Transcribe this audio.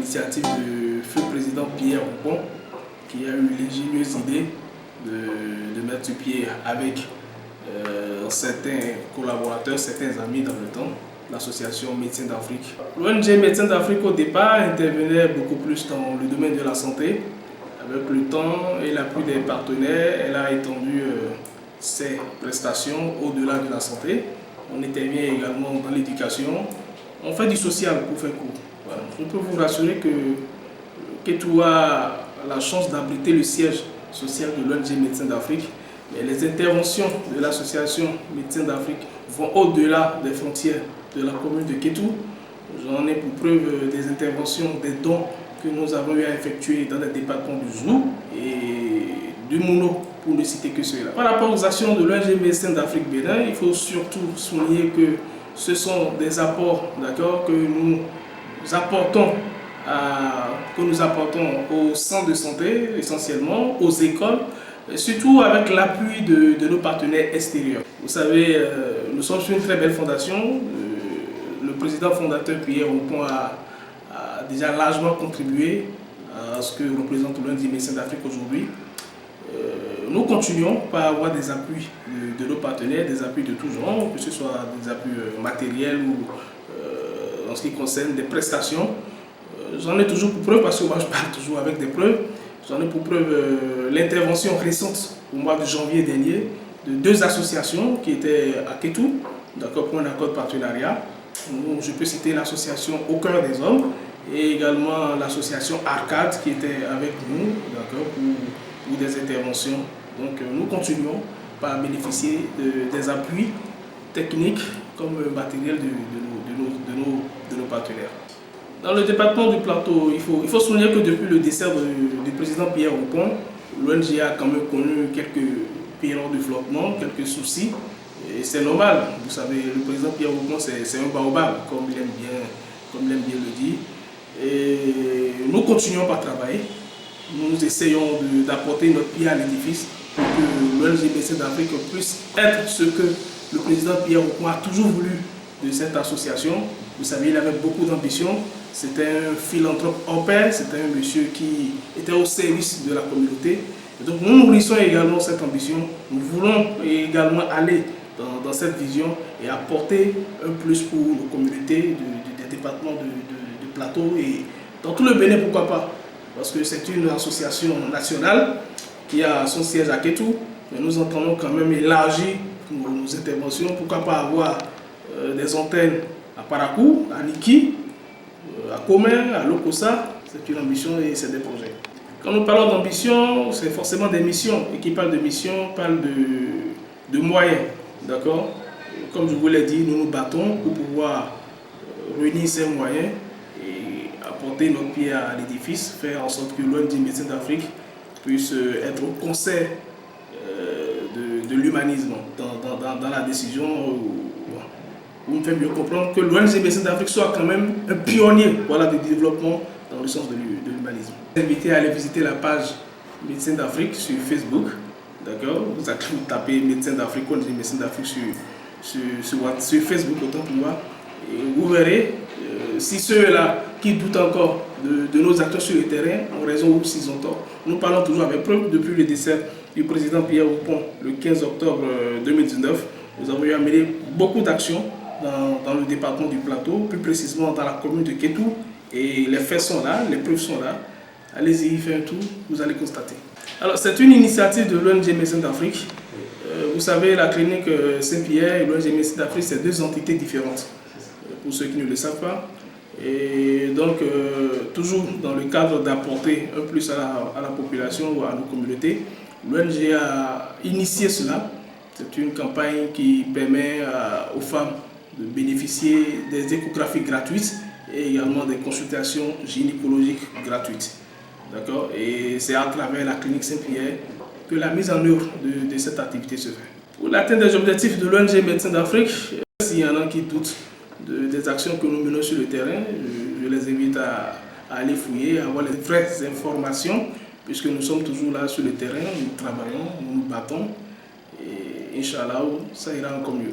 l'initiative du feu président Pierre Oupon, qui a eu l'ingénieuse idée de mettre sur pied avec certains collaborateurs, certains amis dans le temps, l'association Médecins d'Afrique. L'ONG Médecins d'Afrique au départ intervenait beaucoup plus dans le domaine de la santé. Avec le temps et l'appui des partenaires, elle a étendu ses prestations au-delà de la santé. On intervient également dans l'éducation. On fait du social pour faire court. Voilà. Je peux vous rassurer que Kétou a la chance d'abriter le siège social de l'ONG Médecins d'Afrique. Mais les interventions de l'association Médecins d'Afrique vont au-delà des frontières de la commune de Kétou. J'en ai pour preuve des interventions, des dons que nous avons eu à effectuer dans les départements du Zou et du Mouno, pour ne citer que cela. Par rapport aux actions de l'ONG Médecins d'Afrique Bénin, il faut surtout souligner que ce sont des apports que nous apportons aux centres de santé, essentiellement, aux écoles, et surtout avec l'appui de nos partenaires extérieurs. Vous savez, nous sommes sur une très belle fondation. Le président fondateur Pierre Oupon a déjà largement contribué à ce que représente l'ONG Médecins d'Afrique aujourd'hui. Nous continuons par avoir des appuis de nos partenaires, des appuis de tous genre, que ce soit des appuis matériels ou en ce qui concerne des prestations. J'en ai toujours pour preuve, parce que moi je parle toujours avec des preuves, j'en ai pour preuve l'intervention récente au mois de janvier dernier de deux associations qui étaient à Kétou, pour un accord de partenariat. Je peux citer l'association Au Cœur des Hommes et également l'association Arcade qui était avec nous pour des interventions. Donc nous continuons par bénéficier des appuis techniques comme matériel de nos partenaires. Dans le département du Plateau, il faut souligner que depuis le décès du président Pierre Oupon, l'ONG a quand même connu quelques périodes de flottement, quelques soucis. Et c'est normal, vous savez, le président Pierre Oupon c'est un baobab, comme il aime bien le dire. Et nous continuons par travailler. Nous essayons d'apporter notre pierre à l'édifice pour que l'ONG Médecins d'Afrique puisse être ce que le président Pierre Oupon a toujours voulu de cette association. Vous savez, il avait beaucoup d'ambition. C'était un philanthrope hors pair, c'était un monsieur qui était au service de la communauté. Et donc nous nourrissons également cette ambition. Nous voulons également aller dans cette vision et apporter un plus pour nos communautés des départements de Plateau et dans tout le Bénin, pourquoi pas. Parce que c'est une association nationale qui a son siège à Kétou, mais nous entendons quand même élargir nos interventions. Pourquoi pas avoir des antennes à Parakou, à Niki, à Commun, à Lokossa. C'est une ambition et c'est des projets. Quand nous parlons d'ambition, c'est forcément des missions. Et qui parle de mission parle de moyens. D'accord? Comme je vous l'ai dit, nous nous battons pour pouvoir réunir ces moyens et apporter notre pierre à l'édifice, faire en sorte que l'ONG Médecins d'Afrique puisse être au concert de l'humanisme dans la décision pour me faire mieux comprendre que l'ONG Médecins d'Afrique soit quand même un pionnier de développement dans le sens de l'humanisme. Je vous invite à aller visiter la page Médecins d'Afrique sur Facebook. D'accord, vous tapez Médecins d'Afrique, ONG Médecins d'Afrique sur Facebook, autant pour moi, et vous verrez si ceux-là qui doutent encore de nos acteurs sur le terrain ont raison ou s'ils ont tort. Nous parlons toujours avec preuve depuis le décès du président Pierre Oupon le 15 octobre 2019. Nous avons eu à mener beaucoup d'actions dans le département du Plateau, plus précisément dans la commune de Kétou, et les faits sont là, les preuves sont là. Allez-y, faites un tour, vous allez constater. Alors, c'est une initiative de l'ONG Médecins d'Afrique. Vous savez, la clinique Saint-Pierre et l'ONG Médecins d'Afrique, c'est deux entités différentes, pour ceux qui ne le savent pas. Et donc, toujours dans le cadre d'apporter un plus à la population ou à nos communautés, l'ONG a initié cela. C'est une campagne qui permet aux femmes de bénéficier des échographies gratuites et également des consultations gynécologiques gratuites. D'accord? Et c'est à travers la clinique Saint-Pierre que la mise en œuvre de cette activité se fait. Pour l'atteinte des objectifs de l'ONG Médecins d'Afrique, s'il y en a qui doutent des actions que nous menons sur le terrain, je les invite à aller fouiller, à avoir les vraies informations, puisque nous sommes toujours là sur le terrain, nous travaillons, nous nous battons, et Inch'Allah, ça ira encore mieux.